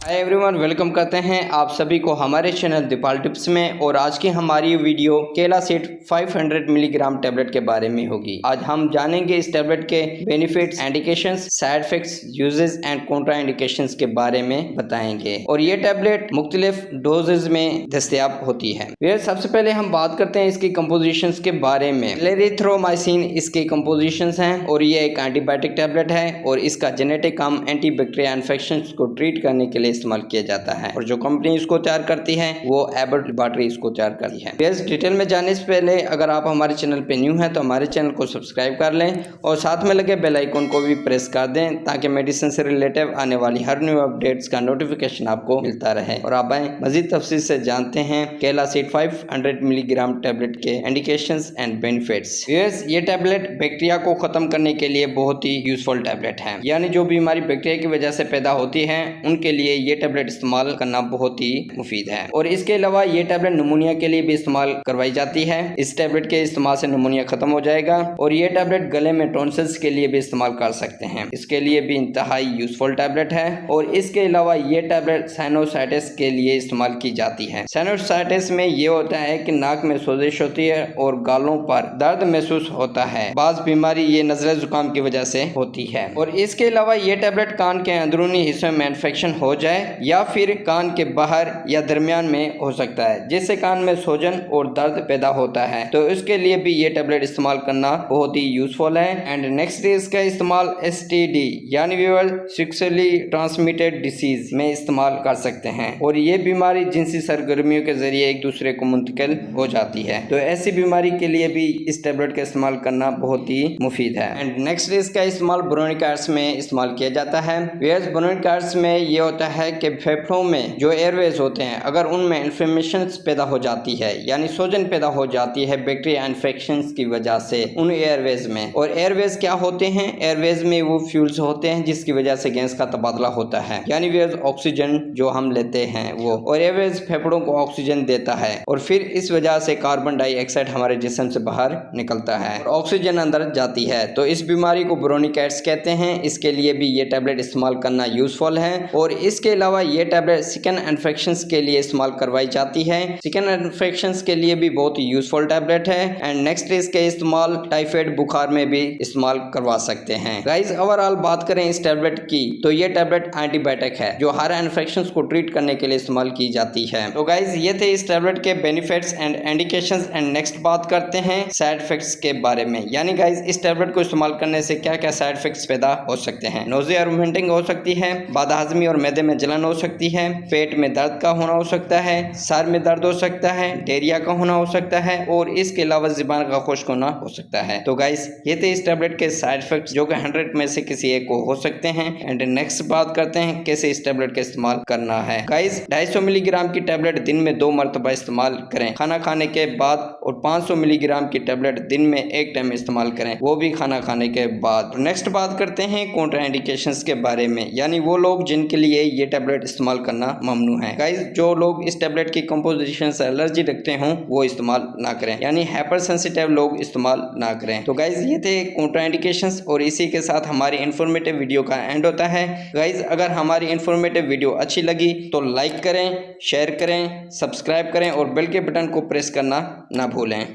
Hi everyone, welcome करते हैं आप सभी को हमारे चैनल दीपाल टिप्स में। और आज की हमारी वीडियो केला सीड 500 मिलीग्राम टैबलेट के बारे में होगी। आज हम जानेंगे इस टैबलेट के benefits, indications, side effects, uses and Contra indications के बारे में बताएंगे। और ये टैबलेट मुख्तलिफ डोजेज में दस्तयाब होती है। ये सबसे पहले हम बात करते हैं इसकी कंपोजिशंस के बारे में। एरिथ्रोमाइसिन इसके कंपोजिशंस हैं और ये एक एंटीबायोटिक टैबलेट है और इसका जेनेटिक काम एंटीबैक्टीरियल इन्फेक्शंस को ट्रीट करने के लिए इस्तेमाल किया जाता है। और जो कंपनी इसको तैयार करती है वो एबट लैबोरेटरी इसको तैयार करती है। बेस डिटेल में जाने से पहले अगर आप हमारे चैनल पे न्यू हैं तो हमारे चैनल को सब्सक्राइब कर लें और साथ में लगे बेल आइकन को भी प्रेस कर दें ताकि मेडिसिन से रिलेटेड आने वाली हर न्यू अपडेट्स का नोटिफिकेशन आपको मिलता रहे। और आप आए मजीद तफसील से जानते हैं केला सीड 500 मिलीग्राम टैबलेट के इंडिकेशंस एंड बेनिफिट्स। ये टैबलेट बैक्टीरिया को खत्म करने के लिए बहुत ही यूजफुल टैबलेट है। यानी जो बीमारी बैक्टीरिया की वजह से पैदा होती है उनके लिए ये टैबलेट इस्तेमाल करना बहुत ही मुफीद है। और इसके अलावा ये टैबलेट निमोनिया के लिए भी इस्तेमाल करवाई जाती है। इस टैबलेट के इस्तेमाल से निमोनिया खत्म हो जाएगा। और ये टैबलेट गले में टॉन्सिल्स के लिए भी इस्तेमाल कर सकते हैं, इसके लिए भी इंतहाई यूजफुल टैबलेट है। और इसके अलावा ये टैबलेट साइनोसाइटिस के लिए इस्तेमाल की जाती है। साइनोसाइटिस में ये होता है कि नाक में सोजिश होती है और गालों पर दर्द महसूस होता है। बाज़ बीमारी ये नज़ला जुकाम की वजह से होती है। और इसके अलावा ये टैबलेट कान के अंदरूनी हिस्से में इन्फेक्शन हो जाए या फिर कान के बाहर या दरमियान में हो सकता है जिससे कान में सूजन और दर्द पैदा होता है, तो इसके लिए भी ये टैबलेट इस्तेमाल करना बहुत ही यूजफुल है। एंड नेक्स्ट इसका इस्तेमाल STD यानी सेक्सुअली ट्रांसमिटेड डिसीज में इस्तेमाल कर सकते हैं। और ये बीमारी जिनसी सरगर्मियों के जरिए एक दूसरे को मुंतकिल हो जाती है, तो ऐसी बीमारी के लिए भी इस टैबलेट का इस्तेमाल करना बहुत ही मुफीद है। एंड नेक्स्ट इसका इस्तेमाल ब्रोंकाइटिस में इस्तेमाल किया जाता है। ब्रोंकाइटिस में ये होता है कि फेफड़ों में जो एयरवेज होते हैं अगर उनमें इन्फ्लेमेशन पैदा हो जाती है यानी सूजन पैदा हो जाती है बैक्टीरिया इन्फेक्शन की वजह से उन एयरवेज में। और एयरवेज क्या होते हैं? एयरवेज में वो फ्यूल्स होते हैं जिसकी वजह से गैस का तबादला होता है, यानी वेज ऑक्सीजन जो हम लेते हैं वो। और एयरवेज फेफड़ों को ऑक्सीजन देता है और फिर इस वजह से कार्बन डाइऑक्साइड हमारे जिस्म से बाहर निकलता है और ऑक्सीजन अंदर जाती है, तो इस बीमारी को ब्रोंकाइटिस कहते हैं। इसके लिए भी ये टैबलेट इस्तेमाल करना यूजफुल है। और इसके अलावा ये टैबलेट स्किन इन्फेक्शंस के लिए इस्तेमाल करवाई जाती है। स्किन इन्फेक्शंस के लिए भी बहुत ही यूजफुल टैबलेट है। एंड नेक्स्ट इसके इस्तेमाल टाइफाइड बुखार में भी इस्तेमाल करवा सकते हैं। गाइस ओवरऑल बात करें इस टैबलेट की तो ये टैबलेट एंटीबायोटिक है जो हर इन्फेक्शंस को ट्रीट करने के लिए इस्तेमाल की जाती है। तो गाइस ये थे इस टैबलेट के benefits and indications. And next बात करते हैं साइड इफेक्ट्स के बारे में। यानी गाइस इस टैबलेट को इस्तेमाल करने से क्या क्या साइड इफेक्ट्स पैदा हो सकते हैं। नोजिया और वोमिटिंग हो सकती है, बदहजमी और मैदे में जलन हो सकती है, पेट में दर्द का होना हो सकता है, सर में दर्द हो सकता है, डायरिया का होना हो सकता है और इसके अलावा ज़ुबान का खुश्क होना हो सकता है। तो गाइस ये थे इस टैबलेट के साइड इफेक्ट्स जो कि 100 में से किसी एक को हो सकते हैं। एंड नेक्स्ट बात करते हैं कैसे इस टैबलेट का इस्तेमाल करना है। गाइस 250 मिलीग्राम की टैबलेट दिन में 2 मरतबा इस्तेमाल करें खाना खाने के बाद। और 500 मिलीग्राम की टैबलेट दिन में एक टाइम इस्तेमाल करें, वो भी खाना खाने के बाद। नेक्स्ट बात करते हैं कॉन्ट्रा इंडिकेशंस के बारे में, यानी वो लोग जिनके लिए ये टैबलेट इस्तेमाल करना ममनू है। गाइस जो लोग इस टैबलेट की कंपोजिशन से एलर्जी रखते हों वो इस्तेमाल ना करें, यानी हाइपर सेंसिटिव लोग इस्तेमाल ना करें। तो गाइस ये थे कॉन्ट्रा इंडिकेशंस और इसी के साथ हमारी इन्फॉर्मेटिव वीडियो का एंड होता है। गाइस अगर हमारी इन्फॉर्मेटिव वीडियो अच्छी लगी तो लाइक करें, शेयर करें, सब्सक्राइब करें और बेल के बटन को प्रेस करना ना भूलें।